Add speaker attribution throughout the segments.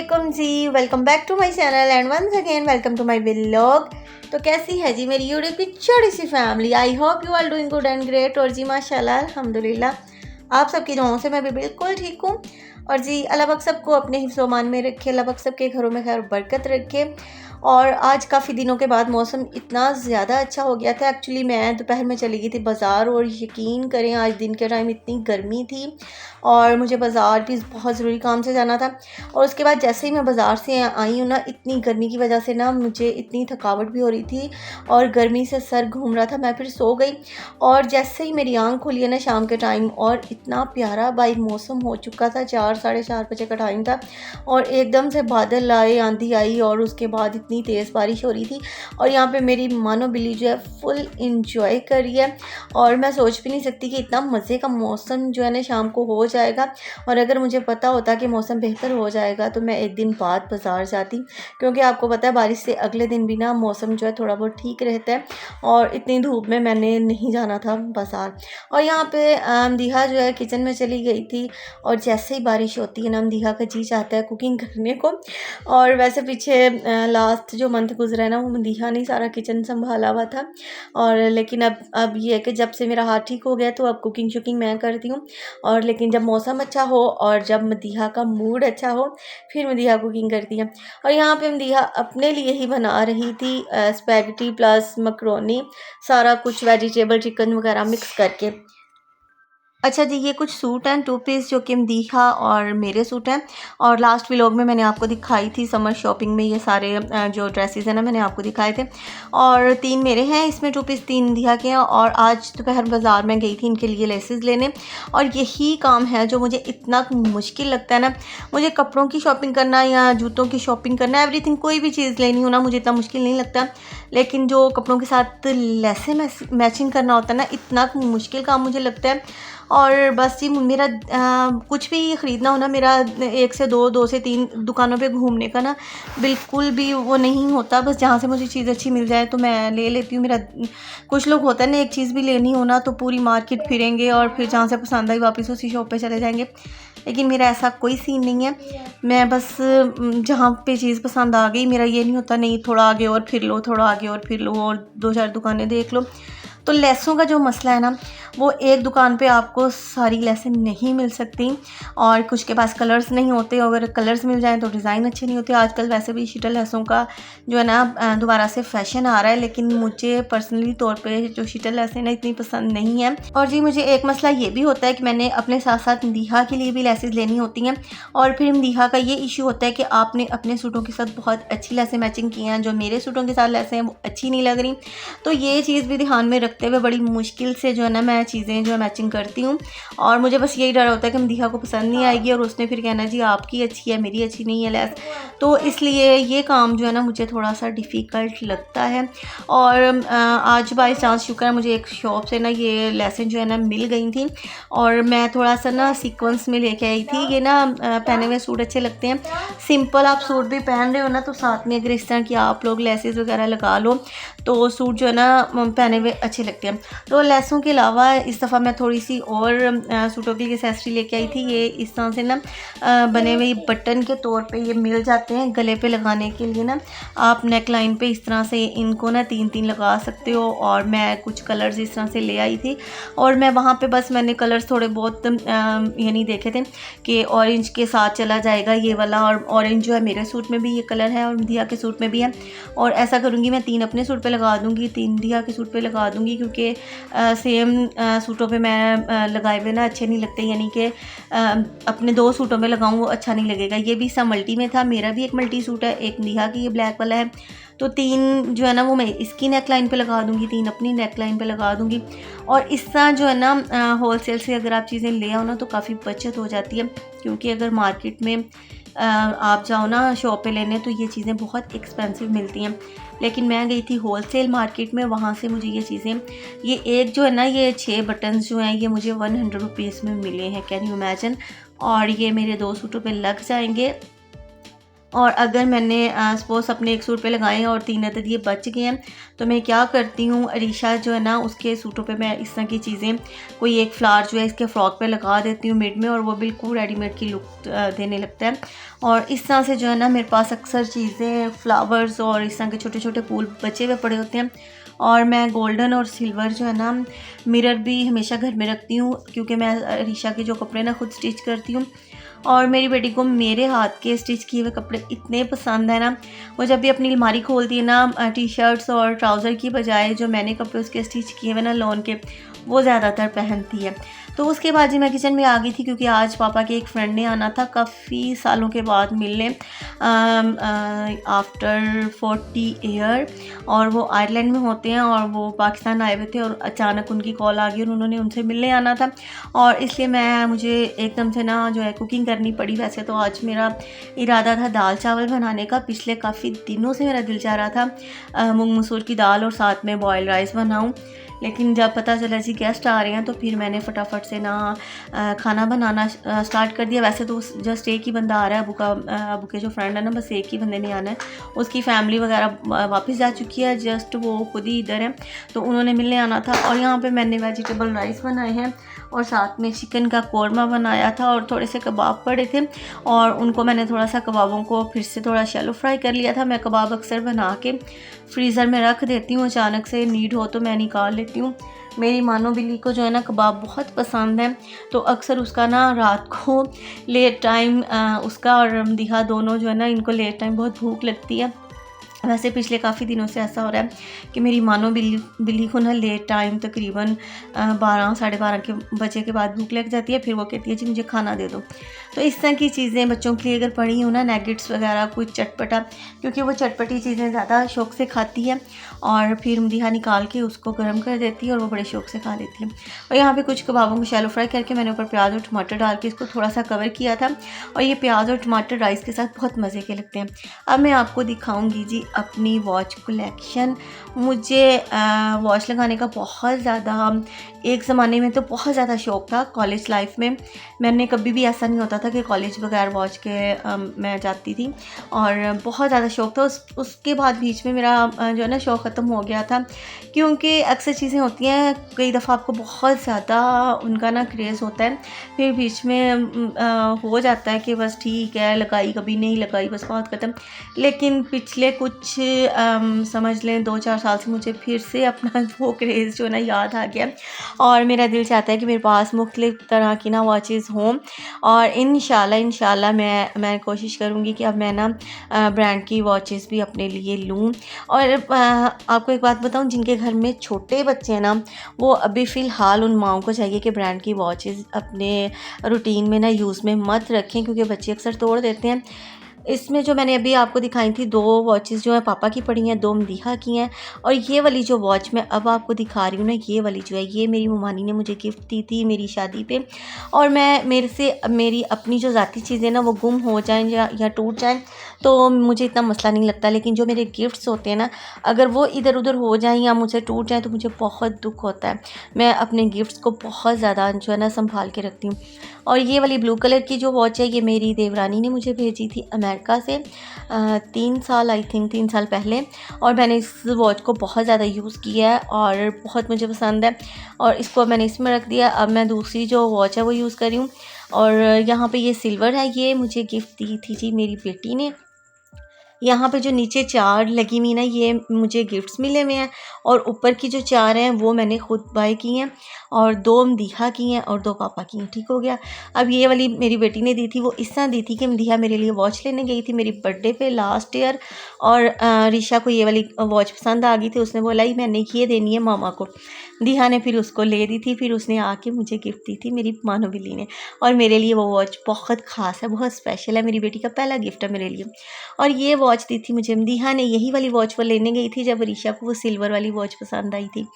Speaker 1: वालेकुम जी, welcome back to my channel and once again welcome to my vlog. तो कैसी है जी मेरी यूट्यूब की छोटी सी फैमिली। I hope you are doing good and great. और जी माशाल्लाह अल्हम्दुलिल्लाह आप सबकी दुआओं से मैं भी बिल्कुल ठीक हूँ। और जी अल्लाह पाक सबको अपने हिफ्ज़-ओ-मान में रखे, अल्लाह पाक सबके घरों में खैर बरकत रखे। और आज काफ़ी दिनों के बाद मौसम इतना ज़्यादा अच्छा हो गया था। एक्चुअली मैं दोपहर में चली गई थी बाज़ार और यकीन करें आज दिन के टाइम इतनी गर्मी थी और मुझे बाज़ार भी बहुत ज़रूरी काम से जाना था। और उसके बाद जैसे ही मैं बाज़ार से आई हूँ ना, इतनी गर्मी की वजह से ना मुझे इतनी थकावट भी हो रही थी और गर्मी से सर घूम रहा था। मैं फिर सो गई और जैसे ही मेरी आँख खुली है ना शाम के टाइम, और इतना प्यारा बाई मौसम हो चुका था, 4 साढ़े 4 बजे का टाइम था और एकदम से बादल आए, आंधी आई और उसके बाद इतनी तेज़ बारिश हो रही थी। और यहाँ पे मेरी मानो बिल्ली जो है फुल इंजॉय कर रही है और मैं सोच भी नहीं सकती कि इतना मज़े का मौसम जो है ना शाम को हो जाएगा। और अगर मुझे पता होता कि मौसम बेहतर हो जाएगा तो मैं एक दिन बाद बाज़ार जाती, क्योंकि आपको पता है बारिश से अगले दिन भी ना मौसम जो है थोड़ा बहुत ठीक रहता है और इतनी धूप में मैंने नहीं जाना था बाज़ार। और यहाँ पे दीहा जो है किचन में चली गई थी और जैसे ही बारिश होती है ना दीहा का जी चाहता है कुकिंग करने को। और वैसे पीछे लास्ट जो मंथ गुजरा है ना वो दीहा ने सारा किचन संभाला हुआ था। और लेकिन अब ये है कि जब से मेरा हाथ ठीक हो गया तो अब कुकिंग शुकिंग मैं करती हूँ। और लेकिन जब मौसम अच्छा हो और जब मदीहा का मूड अच्छा हो फिर मदीहा कुकिंग करती है। और यहाँ पे मदीहा अपने लिए ही बना रही थी स्पैगेटी प्लस मकरोनी, सारा कुछ वेजिटेबल चिकन वगैरह मिक्स करके। अच्छा जी, ये कुछ सूट हैं 2 पीस जो कि मदीहा और मेरे सूट हैं। और लास्ट व्लॉग में मैंने आपको दिखाई थी समर शॉपिंग में ये सारे जो ड्रेसेस हैं ना मैंने आपको दिखाए थे। और 3 मेरे हैं इसमें 2 पीस, 3 मदीहा के हैं। और आज दोपहर बाज़ार में गई थी इनके लिए लेसेस लेने। और यही काम है जो मुझे इतना मुश्किल लगता है ना, मुझे कपड़ों की शॉपिंग करना या जूतों की शॉपिंग करना, एवरीथिंग कोई भी चीज़ लेनी हो ना मुझे इतना मुश्किल नहीं लगता। लेकिन जो कपड़ों के साथ लेसें मैचिंग करना होता है ना, इतना मुश्किल काम मुझे लगता है। और बस जी मेरा कुछ भी ख़रीदना हो ना, मेरा 1 से 2, 2 से 3 दुकानों पे घूमने का ना बिल्कुल भी वो नहीं होता। बस जहाँ से मुझे चीज़ अच्छी मिल जाए तो मैं ले लेती हूँ। मेरा कुछ लोग होता है ना, एक चीज़ भी लेनी हो ना तो पूरी मार्केट फिरेंगे और फिर जहाँ से पसंद आई वापस उसी शॉप पे चले जाएंगे। लेकिन मेरा ऐसा कोई सीन नहीं है। मैं बस जहाँ पे चीज़ पसंद आ गई, मेरा ये नहीं होता नहीं थोड़ा आगे और फिर लो, थोड़ा आगे और फिर लो और 2-4 दुकानें देख लो। तो लेसों का जो मसला है ना, वो एक दुकान पे आपको सारी लेसें नहीं मिल सकती और कुछ के पास कलर्स नहीं होते। अगर कलर्स मिल जाएं तो डिज़ाइन अच्छे नहीं होते। आजकल वैसे भी शीटल लेसों का जो है ना दोबारा से फैशन आ रहा है, लेकिन मुझे पर्सनली तौर पे जो शीटल लेसें ना इतनी पसंद नहीं है। और जी मुझे एक मसला ये भी होता है कि मैंने अपने साथ साथ मदीहा के लिए भी लेसेस लेनी होती हैं। और फिर मदीहा का ये इशू होता है कि आपने अपने सूटों के साथ बहुत अच्छी लेसें मैचिंग की हैं, जो मेरे सूटों के साथ लेसें हैं वो अच्छी नहीं लग रही। तो ये चीज़ भी ध्यान में रखते हुए बड़ी मुश्किल से जो है ना मैं चीज़ें जो है मैचिंग करती हूँ। और मुझे बस यही डर होता है कि मदीहा को पसंद नहीं आएगी और उसने फिर कहना जी आपकी अच्छी है मेरी अच्छी नहीं है लेस। तो इसलिए ये काम जो है ना मुझे थोड़ा सा डिफ़िकल्ट लगता है। और आज बाई चांस शुक्र है मुझे एक शॉप से ना ये लेसें जो है ना मिल गई थी और मैं थोड़ा सा ना सीक्वेंस में लेके आई थी। ये ना पहने हुए सूट अच्छे लगते हैं। सिंपल आप सूट भी पहन रहे हो ना तो साथ में अगर इस तरह की आप लोग लेसेस वगैरह लगा लो तो सूट जो है ना पहने हुए अच्छे लगते हैं। तो लेसों के अलावा इस दफ़ा मैं थोड़ी सी और सूटों के लिए एक्सेसरी लेके आई थी। ये इस तरह से ना बने हुए बटन के तौर पे ये मिल जाते हैं गले पे लगाने के लिए ना। आप नेक लाइन पे इस तरह से इनको ना 3-3 लगा सकते हो। और मैं कुछ कलर्स इस तरह से ले आई थी और मैं वहाँ पे बस मैंने कलर्स थोड़े बहुत यानी देखे थे कि ऑरेंज के साथ चला जाएगा ये वाला। और ऑरेंज जो है मेरे सूट में भी ये कलर है और दिया के सूट में भी है। और ऐसा करूँगी मैं 3 अपने सूट पे लगा दूँगी, 3 दिया के सूट पे लगा दूँगी, क्योंकि सेम सूटों पे मैं लगाए हुए ना अच्छे नहीं लगते। यानी कि अपने 2 सूटों में लगाऊँ वो अच्छा नहीं लगेगा। ये भी सब मल्टी में था, मेरा भी एक मल्टी सूट है, एक नेहा की ये ब्लैक वाला है। तो 3 जो है ना वो मैं इसकी नेक लाइन पे लगा दूँगी, 3 अपनी नेक लाइन पे लगा दूँगी। और इस तरह जो है ना होलसेल से अगर आप चीज़ें ले आओ ना तो काफ़ी बचत हो जाती है। क्योंकि अगर मार्केट में आप जाओ ना शॉप पे लेने तो ये चीज़ें बहुत एक्सपेंसिव मिलती हैं। लेकिन मैं गई थी होलसेल मार्केट में, वहाँ से मुझे ये चीज़ें, ये एक जो है ना ये 6 बटन्स जो हैं ये मुझे 100 रुपीज़ में मिले हैं, कैन यू इमेजिन। और ये मेरे 2 सूटों पे लग जाएंगे और अगर मैंने सपोज़ अपने एक सूट पे लगाए और 3 अदद ये बच गए हैं तो मैं क्या करती हूँ, अरीशा जो है ना उसके सूटों पे मैं इस तरह की चीज़ें, कोई एक फ्लावर जो है इसके फ्रॉक पे लगा देती हूँ मिड में, और वो बिल्कुल रेडीमेड की लुक देने लगता है। और इस तरह से जो है ना मेरे पास अक्सर चीज़ें, फ्लावर्स और इस तरह के छोटे छोटे फूल बचे हुए पड़े होते हैं। और मैं गोल्डन और सिल्वर जो है ना मिरर भी हमेशा घर में रखती हूँ, क्योंकि मैं अरीशा के जो कपड़े ना खुद स्टिच करती हूँ, और मेरी बेटी को मेरे हाथ के स्टिच किए हुए कपड़े इतने पसंद है ना, वो जब भी अपनी अलमारी खोलती है ना टी शर्ट्स और ट्राउज़र की बजाय जो मैंने कपड़े उसके स्टिच किए हुए ना लॉन के, वो ज़्यादातर पहनती है। तो उसके बाद जी मैं किचन में आ गई थी, क्योंकि आज पापा के एक फ्रेंड ने आना था काफ़ी सालों के बाद मिलने, आफ्टर 40 ईयर, और वो आयरलैंड में होते हैं और वो पाकिस्तान आए हुए थे और अचानक उनकी कॉल आ गई और उन्होंने उनसे मिलने आना था, और इसलिए मुझे एकदम से ना जो है कुकिंग करनी पड़ी। वैसे तो आज मेरा इरादा था दाल चावल बनाने का, पिछले काफ़ी दिनों से मेरा दिल चाह रहा था मूंग मसूर की दाल और साथ में बॉयल राइस बनाऊं, लेकिन जब पता चला जी गेस्ट आ रहे हैं तो फिर मैंने फटाफट से ना खाना बनाना स्टार्ट कर दिया। वैसे तो जस्ट एक ही बंदा आ रहा है, अबू के जो फ्रेंड है ना, बस एक ही बंदे ने आना है, उसकी फैमिली वगैरह वापस जा चुकी है, जस्ट वो खुद ही इधर है, तो उन्होंने मिलने आना था। और यहाँ पे मैंने वेजिटेबल राइस बनाए हैं और साथ में चिकन का कौरमा बनाया था और थोड़े से कबाब पड़े थे, और उनको मैंने थोड़ा सा कबाबों को फिर से थोड़ा शैलो फ्राई कर लिया था। मैं कबाब अक्सर बना के फ्रीज़र में रख देती हूँ, अचानक से नीड हो तो मैं निकाल लेती हूँ। मेरी मानो बिल्ली को जो है ना कबाब बहुत पसंद है, तो अक्सर उसका ना रात को लेट टाइम उसका और रमदीहा दोनों जो है ना, इनको लेट टाइम बहुत भूख लगती है। वैसे पिछले काफ़ी दिनों से ऐसा हो रहा है कि मेरी मानो बिल्ली को ना लेट टाइम तकरीबन 12 साढ़े 12 के बजे के बाद भूख लग जाती है, फिर वो कहती है जी मुझे खाना दे दो। तो इस तरह की चीज़ें बच्चों के लिए अगर पड़ी हो ना, नैगेट्स वगैरह कुछ चटपटा, क्योंकि वो चटपटी चीज़ें ज़्यादा शौक़ से खाती है, और फिर मदीहा निकाल के उसको गर्म कर देती है और वो बड़े शौक़ से खा लेती है। और यहाँ पे कुछ कबाबों को शैलो फ्राई करके मैंने ऊपर प्याज और टमाटर डाल के इसको थोड़ा सा कवर किया था, और ये प्याज और टमाटर राइस के साथ बहुत मज़े के लगते हैं। अब मैं आपको दिखाऊँगी जी अपनी वॉच कलेक्शन। मुझे वॉच लगाने का बहुत ज़्यादा, एक ज़माने में तो बहुत ज़्यादा शौक़ था। कॉलेज लाइफ में मैंने कभी भी ऐसा नहीं होता था कि कॉलेज बगैर वॉच के मैं जाती थी, और बहुत ज़्यादा शौक़ था। उसके बाद बीच में मेरा जो है ना शौक़ ख़त्म हो गया था, क्योंकि अक्सर चीज़ें होती हैं कई दफ़ा आपको बहुत ज़्यादा उनका ना क्रेज़ होता है, फिर बीच में हो जाता है कि बस ठीक है लगाई, कभी नहीं लगाई, बस बात ख़त्म। लेकिन पिछले कुछ समझ लें 2-4 साल से मुझे फिर से अपना वो क्रेज़ जो है ना याद आ गया, और मेरा दिल चाहता है कि मेरे पास मुख्तलिफ़ तरह की ना वॉचेस हों, और इंशाल्लाह मैं कोशिश करूँगी कि अब मैं ना ब्रांड की वॉचेस भी अपने लिए लूँ। और आपको एक बात बताऊँ, जिनके घर में छोटे बच्चे हैं ना, वो अभी फ़िलहाल उन माओं को चाहिए कि ब्रांड की वॉचेस अपने रूटीन में ना यूज़ में मत रखें, क्योंकि बच्चे अक्सर तोड़ देते हैं। इसमें जो मैंने अभी आपको दिखाई थी 2 वॉचेस जो है पापा की पड़ी हैं, 2 मदीहा की हैं, और ये वाली जो वॉच मैं अब आपको दिखा रही हूँ ना, ये वाली जो है ये मेरी ममानी ने मुझे गिफ्ट दी थी मेरी शादी पे। और मेरी अपनी जो ज़ाती चीज़ें ना वो गुम हो जाएं या टूट जाएं तो मुझे इतना मसला नहीं लगता, लेकिन जो मेरे गिफ्ट्स होते हैं ना, अगर वो इधर उधर हो जाएं या मुझे टूट जाएं तो मुझे बहुत दुख होता है। मैं अपने गिफ्ट्स को बहुत ज़्यादा जो है ना संभाल के रखती हूँ। और ये वाली ब्लू कलर की जो वॉच है ये मेरी देवरानी ने मुझे भेजी थी अमेरिका से 3 साल, आई थिंक 3 साल पहले, और मैंने इस वॉच को बहुत ज़्यादा यूज़ किया है और बहुत मुझे पसंद है, और इसको मैंने इसमें रख दिया। अब मैं दूसरी जो वॉच है वो यूज़ कर रही हूँ, और यहाँ पे ये सिल्वर है, ये मुझे गिफ्ट दी थी जी मेरी बेटी ने। यहाँ पे जो नीचे 4 लगी हुई ना, ये मुझे गिफ्ट्स मिले हुए हैं, और ऊपर की जो 4 हैं वो मैंने खुद बाय की हैं, और 2 मदीहा की हैं और 2 पापा की हैं। ठीक हो गया। अब ये वाली मेरी बेटी ने दी थी, वो इस तरह दी थी कि मदीहा मेरे लिए वॉच लेने गई थी मेरी बर्थडे पे लास्ट ईयर, और रिशा को ये वाली वॉच पसंद आ गई थी, उसने बोला ही मैंने ये देनी है मामा को। मदीहा ने फिर उसको ले दी थी, फिर उसने आके मुझे गिफ्ट दी थी मेरी मानो बिल्ली ने, और मेरे लिए वो वॉच बहुत ख़ास है, बहुत स्पेशल है, मेरी बेटी का पहला गिफ्ट है मेरे लिए। और ये वॉच दी थी मुझे मदीहा ने, यही वाली वॉच वो लेने गई थी जब रीशा को वो सिल्वर वाली वॉच पसंद आई थी।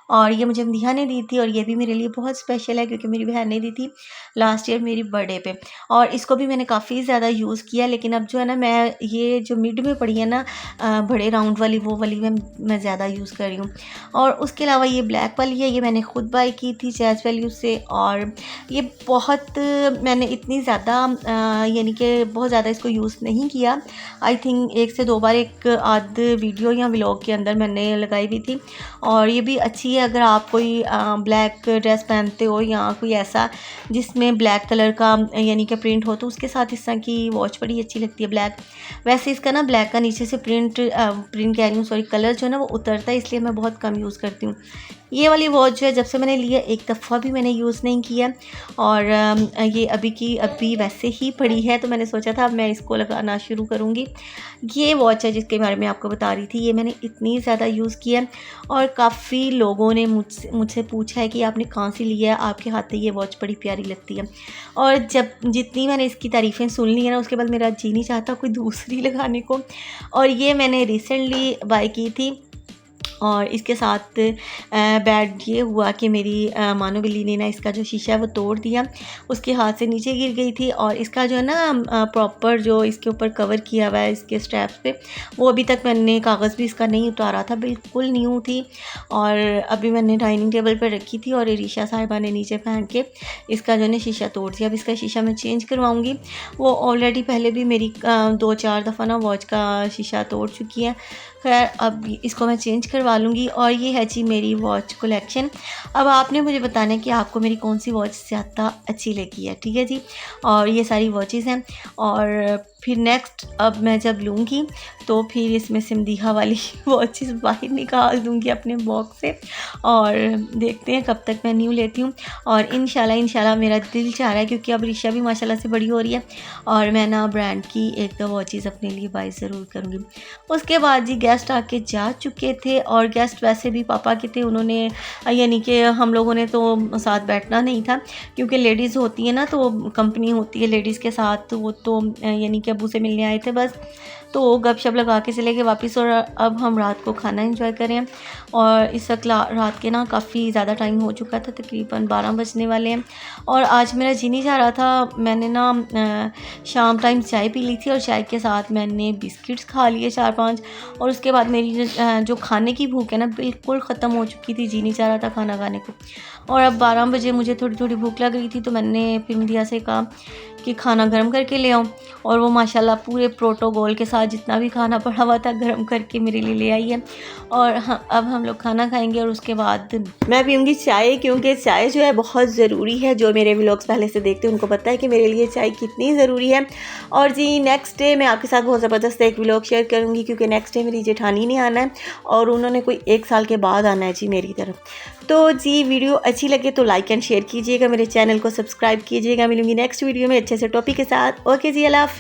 Speaker 1: और ये मुझे मदीहा ने दी थी और ये भी मेरे लिए बहुत स्पेशल है क्योंकि मेरी बहन ने दी थी लास्ट ईयर मेरी बर्थडे पे। और इसको भी मैंने काफ़ी ज़्यादा यूज़ किया, लेकिन अब जो है ना मैं ये जो मिड में पड़ी है ना बड़े राउंड वाली, वो वाली मैं ज़्यादा यूज़ कर रही हूँ। और उसके अलावा ये ब्लैक वाली है, ये मैंने ख़ुद बाई की थी जैज़ वैल्यू से। और ये बहुत मैंने इतनी ज़्यादा यानी कि बहुत ज़्यादा इसको यूज़ नहीं किया। आई थिंक 1 से 2 बार एक आध वीडियो या व्लॉग के अंदर मैंने लगाई हुई थी। और ये भी अच्छी है अगर आप कोई ब्लैक ड्रेस पहनते हो या कोई ऐसा जिसमें ब्लैक कलर का यानी कि प्रिंट हो, तो उसके साथ इस तरह की वॉच बड़ी अच्छी लगती है ब्लैक। वैसे इसका ना ब्लैक का नीचे से प्रिंट कह रही हूँ सॉरी, कलर जो है ना वो उतरता है, इसलिए मैं बहुत कम यूज़ करती हूँ। ये वाली वॉच जो है जब से मैंने लिया एक दफ़ा भी मैंने यूज़ नहीं किया। और ये अभी वैसे ही पड़ी है, तो मैंने सोचा था अब मैं इसको लगाना शुरू करूँगी। ये वॉच है जिसके बारे में आपको बता रही थी, ये मैंने इतनी ज़्यादा यूज़ किया है और काफ़ी लोगों ने मुझसे पूछा है कि आपने कहाँ से लिया है, आपके हाथ से ये वॉच बड़ी प्यारी लगती है। और जब जितनी मैंने इसकी तारीफ़ें सुन ली है ना, उसके बाद मेरा जी नहीं चाहता कोई दूसरी लगाने को। और ये मैंने रिसेंटली बाय की थी। और इसके साथ बैड ये हुआ कि मेरी मानो बिल्ली ने ना इसका जो शीशा है वो तोड़ दिया, उसके हाथ से नीचे गिर गई थी। और इसका जो है ना प्रॉपर जो इसके ऊपर कवर किया हुआ है इसके स्ट्रैप्स पे, वो अभी तक मैंने कागज़ भी इसका नहीं उतारा था, बिल्कुल न्यू थी। और अभी मैंने डाइनिंग टेबल पर रखी थी और ईशा साहिबा ने नीचे फेंक के इसका जो है शीशा तोड़ दिया। अब इसका शीशा मैं चेंज करवाऊँगी। वो ऑलरेडी पहले भी मेरी 2-4 दफ़ा ना वॉच का शीशा तोड़ चुकी है। खैर अब इसको मैं चेंज करवा लूँगी। और ये है जी मेरी वॉच कलेक्शन। अब आपने मुझे बताना है कि आपको मेरी कौन सी वॉच ज़्यादा अच्छी लगी है, ठीक है जी। और ये सारी वॉचेस हैं। और फिर नेक्स्ट अब मैं जब लूँगी तो फिर इसमें से मदीहा वाली वॉचेस बाहर निकाल दूँगी अपने बॉक्स से और देखते हैं कब तक मैं न्यू लेती हूँ। और इंशाल्लाह मेरा दिल चाह रहा है क्योंकि अब रिशा भी माशाल्लाह से बड़ी हो रही है और मैं ना ब्रांड की 1-2 वॉचेस अपने लिए बाय ज़रूर करूँगी। उसके बाद जी गेस्ट आके जा चुके थे और गेस्ट वैसे भी पापा के थे, उन्होंने यानी कि हम लोगों ने तो साथ बैठना नहीं था क्योंकि लेडीज़ होती है ना तो कंपनी होती है लेडीज़ के साथ, तो वो तो यानी कि अबू से मिलने आए थे बस, तो गपशप लगा के चले गए वापस। और अब हम रात को खाना एंजॉय करें। और इस वक्त रात के ना काफ़ी ज़्यादा टाइम हो चुका था, तकरीबन 12 बजने वाले हैं। और आज मेरा जी नहीं जा रहा था, मैंने ना शाम टाइम चाय पी ली थी और चाय के साथ मैंने बिस्किट्स खा लिए 4-5। और उसके बाद मेरी जो खाने की भूख है ना बिल्कुल ख़त्म हो चुकी थी, जी नहीं चाह रहा था खाना खाने को। और अब 12 बजे मुझे थोड़ी थोड़ी भूख लग रही थी, तो मैंने फिर मदीहा से कहा कि खाना गर्म करके ले आऊँ। और वो माशाल्लाह पूरे प्रोटोकॉल के साथ जितना भी खाना पड़ा हुआ था गर्म करके मेरे लिए ले आई है। और हाँ, अब हम लोग खाना खाएंगे और उसके बाद मैं पीऊँगी चाय, क्योंकि चाय जो है बहुत ज़रूरी है। जो मेरे व्लॉग्स पहले से देखते हैं उनको पता है कि मेरे लिए चाय कितनी ज़रूरी है। और जी नेक्स्ट डे मैं आपके साथ बहुत ज़बरदस्त एक व्लॉग शेयर करूँगी क्योंकि नेक्स्ट डे मेरी जेठानी ने आना है और उन्होंने कोई 1 साल के बाद आना है जी मेरी तरफ। तो जी वीडियो अच्छी लगे तो लाइक एंड शेयर कीजिएगा, मेरे चैनल को सब्सक्राइब कीजिएगा। मिलूंगी नेक्स्ट वीडियो में अच्छे से टॉपिक के साथ। ओके जी, अल्लाह हाफ़िज़।